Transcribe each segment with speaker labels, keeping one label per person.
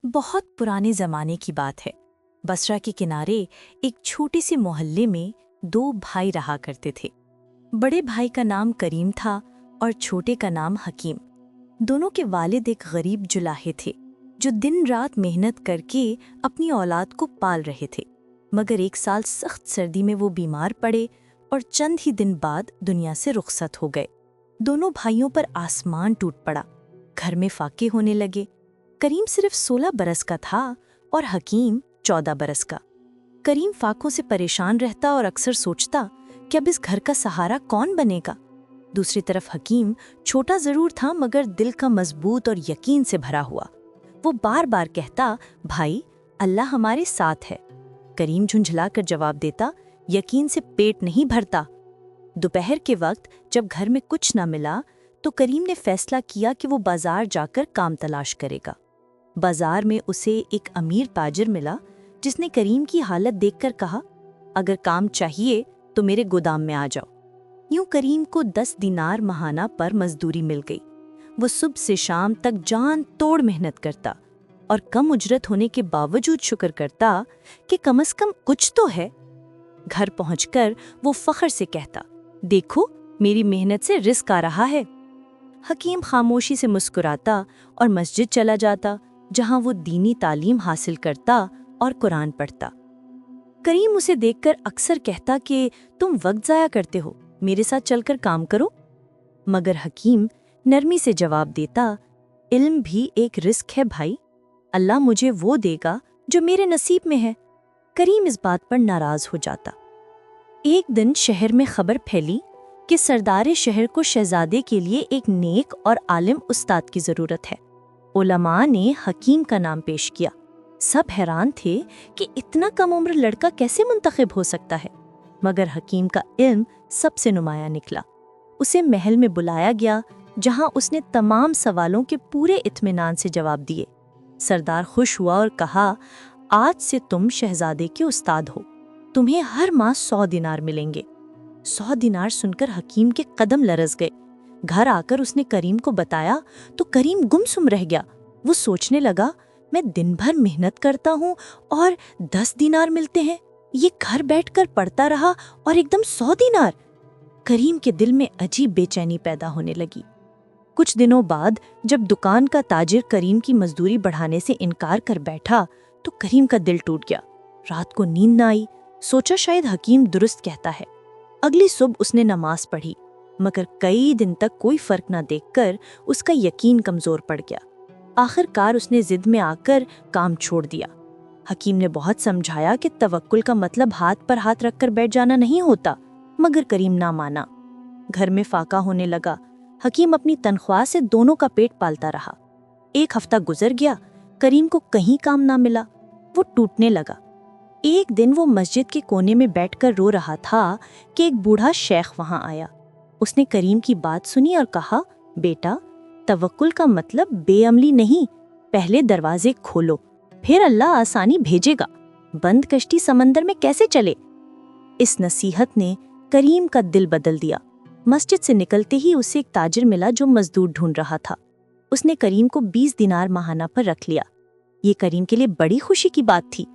Speaker 1: बहुत पुराने ज़माने की बात है। बसरा के किनारे एक छोटे से मोहल्ले में दो भाई रहा करते थे। बड़े भाई का नाम करीम था और छोटे का नाम हकीम। दोनों के वालिद एक गरीब जुलाहे थे जो दिन रात मेहनत करके अपनी औलाद को पाल रहे थे। मगर एक साल सख्त सर्दी में वो बीमार पड़े और चंद ही दिन बाद दुनिया से रुखसत हो गए। दोनों भाइयों पर आसमान टूट पड़ा। घर में फाके होने लगे। करीम सिर्फ 16 बरस का था और हकीम 14 बरस का। करीम फाकों से परेशान रहता और अक्सर सोचता कि अब इस घर का सहारा कौन बनेगा। दूसरी तरफ हकीम छोटा जरूर था मगर दिल का मजबूत और यकीन से भरा हुआ। वो बार बार कहता, भाई अल्लाह हमारे साथ है। करीम झुंझलाकर जवाब देता, यकीन से पेट नहीं भरता। दोपहर के वक्त जब घर में कुछ न मिला तो करीम ने फैसला किया कि वो बाजार जाकर काम तलाश करेगा। बाजार में उसे एक अमीर ताजिर मिला जिसने करीम की हालत देखकर कहा, अगर काम चाहिए तो मेरे गोदाम में आ जाओ। यूं करीम को 10 दिनार महाना पर मजदूरी मिल गई। वो सुबह से शाम तक जान तोड़ मेहनत करता और कम उजरत होने के बावजूद शुक्र करता कि कम से कम कुछ तो है। घर पहुंचकर वो फख्र से कहता, देखो मेरी मेहनत से रिस्क आ रहा है। हकीम खामोशी से मुस्कुराता और मस्जिद चला जाता जहां वो दीनी तालीम हासिल करता और कुरान पढ़ता। करीम उसे देखकर अक्सर कहता कि तुम वक्त ज़ाया करते हो, मेरे साथ चलकर काम करो। मगर हकीम नरमी से जवाब देता, इल्म भी एक रिस्क है भाई, अल्लाह मुझे वो देगा जो मेरे नसीब में है। करीम इस बात पर नाराज हो जाता। एक दिन शहर में खबर फैली कि सरदार शहर को शहजादे के लिए एक नेक और आलिम उस्ताद की जरूरत है। उलमा ने हकीम का नाम पेश किया। सब हैरान थे कि इतना कम उम्र लड़का कैसे मुंतखब हो सकता है, मगर हकीम का इल्म सबसे नुमाया निकला। उसे महल में बुलाया गया जहां उसने तमाम सवालों के पूरे इत्मीनान से जवाब दिए। सरदार खुश हुआ और कहा, आज से तुम शहजादे के उस्ताद हो, तुम्हें हर माह 100 दिनार मिलेंगे। 100 दिनार सुनकर हकीम के कदम लरज गए। घर आकर उसने करीम को बताया तो करीम गुमसुम रह गया। वो सोचने लगा, मैं दिन भर मेहनत करता हूँ और 10 दिनार मिलते हैं, ये घर बैठकर पढ़ता रहा और एकदम 100 दिनार। करीम के दिल में अजीब बेचैनी पैदा होने लगी। कुछ दिनों बाद जब दुकान का ताजिर करीम की मजदूरी बढ़ाने से इनकार कर बैठा तो करीम का दिल टूट गया। रात को नींद न आई। सोचा शायद हकीम दुरुस्त कहता है। अगली सुबह उसने नमाज पढ़ी, मगर कई दिन तक कोई फर्क न देखकर उसका यकीन कमजोर पड़ गया। आखिरकार उसने जिद में आकर काम छोड़ दिया। हकीम ने बहुत समझाया कि तवक्कुल का मतलब हाथ पर हाथ रखकर बैठ जाना नहीं होता, मगर करीम ना माना। घर में फाका होने लगा। हकीम अपनी तनख्वाह से दोनों का पेट पालता रहा। एक हफ्ता गुजर गया, करीम को कहीं काम ना मिला। वो टूटने लगा। एक दिन वो मस्जिद के कोने में बैठकर रो रहा था कि एक बूढ़ा शेख वहां आया। उसने करीम की बात सुनी और कहा, बेटा तवक्कुल का मतलब बेअमली नहीं, पहले दरवाजे खोलो, फिर अल्लाह आसानी भेजेगा। बंद कश्ती समंदर में कैसे चले। इस नसीहत ने करीम का दिल बदल दिया। मस्जिद से निकलते ही उसे एक ताजिर मिला जो मजदूर ढूंढ रहा था। उसने करीम को 20 दिनार महाना पर रख लिया। ये करीम के लिए बड़ी खुशी की बात थी।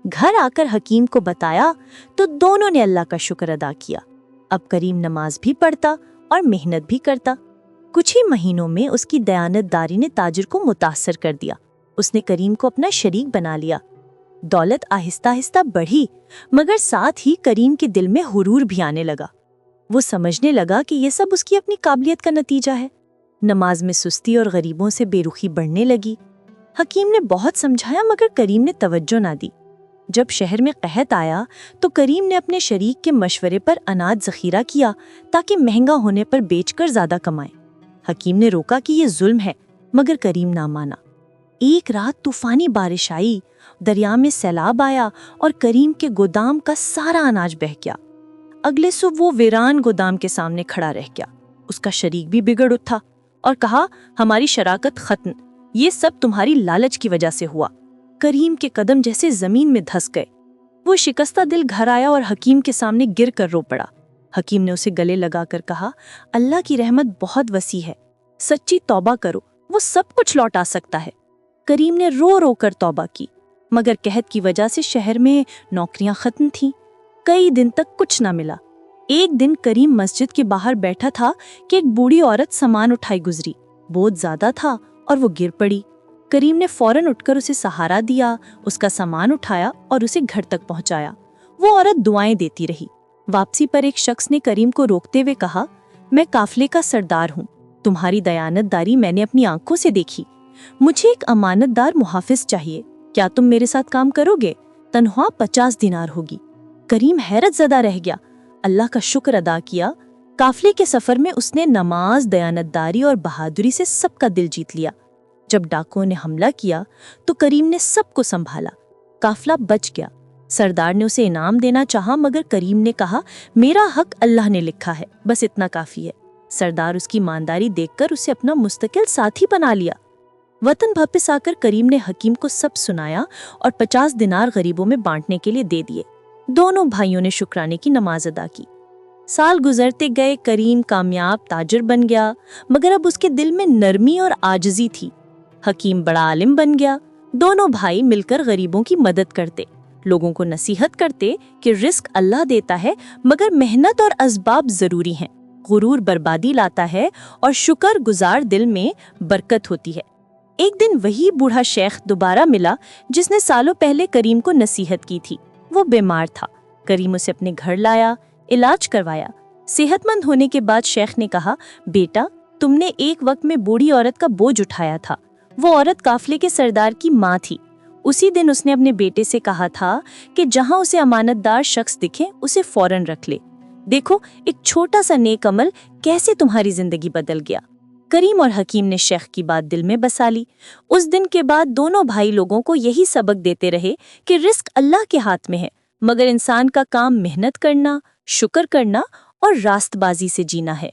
Speaker 1: घर आकर हकीम को बताया तो दोनों ने अल्लाह का शुक्र अदा किया। अब करीम नमाज भी पढ़ता और मेहनत भी करता। कुछ ही महीनों में उसकी दयानतदारी ने ताजिर को मुतासर कर दिया। उसने करीम को अपना शरीक बना लिया। दौलत आहिस्ता आहिस्ता बढ़ी, मगर साथ ही करीम के दिल में हुरूर भी आने लगा। वो समझने लगा कि ये सब उसकी अपनी काबिलियत का नतीजा है। नमाज में सुस्ती और गरीबों से बेरुखी बढ़ने लगी। हकीम ने बहुत समझाया मगर करीम ने तवज्जो ना दी। जब शहर में कहत आया तो करीम ने अपने शरीक के मशवरे पर अनाज जखीरा किया ताकि महंगा होने पर बेचकर ज्यादा कमाए। हकीम ने रोका कि ये जुल्म है, मगर करीम ना माना। एक रात तूफानी बारिश आई, दरिया में सैलाब आया और करीम के गोदाम का सारा अनाज बह गया। अगले सुबह वो वीरान गोदाम के सामने खड़ा रह गया। उसका शरीक भी बिगड़ उठा और कहा, हमारी शराकत खत्म, ये सब तुम्हारी लालच की वजह से हुआ। करीम के कदम जैसे जमीन में धंस गए। वो शिकस्ता दिल घर आया और हकीम के सामने गिर कर रो पड़ा। हकीम ने उसे गले लगाकर कहा, अल्लाह की रहमत बहुत वसी है, सच्ची तौबा करो, वो सब कुछ लौटा सकता है। کریم نے رو رو کر توبہ کی، مگر قحط کی وجہ سے شہر میں نوکریاں ختم تھیں۔ کئی دن تک کچھ نہ ملا۔ ایک دن کریم مسجد کے باہر بیٹھا تھا کہ ایک بوڑھی عورت سامان اٹھائی گزری۔ بہت زیادہ تھا اور وہ گر پڑی۔ کریم نے فوراً اٹھ کر اسے سہارا دیا، اس کا سامان اٹھایا اور اسے گھر تک پہنچایا۔ وہ عورت دعائیں دیتی رہی۔ واپسی پر ایک شخص نے کریم کو روکتے ہوئے کہا، میں قافلے کا سردار ہوں، تمہاری دیانت داری میں نے اپنی آنکھوں سے دیکھی، مجھے ایک امانت دار محافظ چاہیے، کیا تم میرے ساتھ کام کرو گے؟ تنخواہ 50 دینار ہوگی۔ کریم حیرت زدہ رہ گیا، اللہ کا شکر ادا کیا۔ قافلے کے سفر میں اس نے نماز، دیانت داری اور بہادری سے سب کا دل جیت لیا۔ جب ڈاکوؤں نے حملہ کیا تو کریم نے سب کو سنبھالا۔ قافلہ بچ گیا۔ سردار نے اسے انعام دینا چاہا، مگر کریم نے کہا، میرا حق اللہ نے لکھا ہے، بس اتنا کافی ہے۔ سردار اس کی ایمانداری دیکھ کر اسے اپنا مستقل ساتھی بنا لیا۔ وطن واپس آ کر کریم نے حکیم کو سب سنایا اور 50 دینار غریبوں میں بانٹنے کے لیے دے دیے۔ دونوں بھائیوں نے شکرانے کی نماز ادا کی۔ سال گزرتے گئے، کریم کامیاب تاجر بن گیا، مگر اب اس کے دل میں نرمی اور عاجزی تھی۔ حکیم بڑا عالم بن گیا۔ دونوں بھائی مل کر غریبوں کی مدد کرتے، لوگوں کو نصیحت کرتے کہ رزق اللہ دیتا ہے، مگر محنت اور اسباب ضروری ہیں۔ غرور بربادی لاتا ہے اور شکر گزار دل میں برکت ہوتی ہے۔ ایک دن وہی بوڑھا شیخ دوبارہ ملا جس نے سالوں پہلے کریم کو نصیحت کی تھی۔ وہ بیمار تھا۔ کریم اسے اپنے گھر لایا، علاج کروایا۔ صحت مند ہونے کے بعد شیخ نے کہا، بیٹا، تم نے ایک وقت میں بوڑھی عورت کا بوجھ اٹھایا تھا۔ وہ عورت قافلے کے سردار کی ماں تھی۔ اسی دن اس نے اپنے بیٹے سے کہا تھا کہ جہاں اسے امانت دار شخص دکھے اسے فوراً رکھ لے۔ دیکھو ایک چھوٹا سا نیک عمل کیسے تمہاری زندگی بدل گیا۔ کریم اور حکیم نے شیخ کی بات دل میں بسا لی۔ اس دن کے بعد دونوں بھائی لوگوں کو یہی سبق دیتے رہے کہ رزق اللہ کے ہاتھ میں ہے، مگر انسان کا کام محنت کرنا، شکر کرنا اور راست بازی سے جینا ہے۔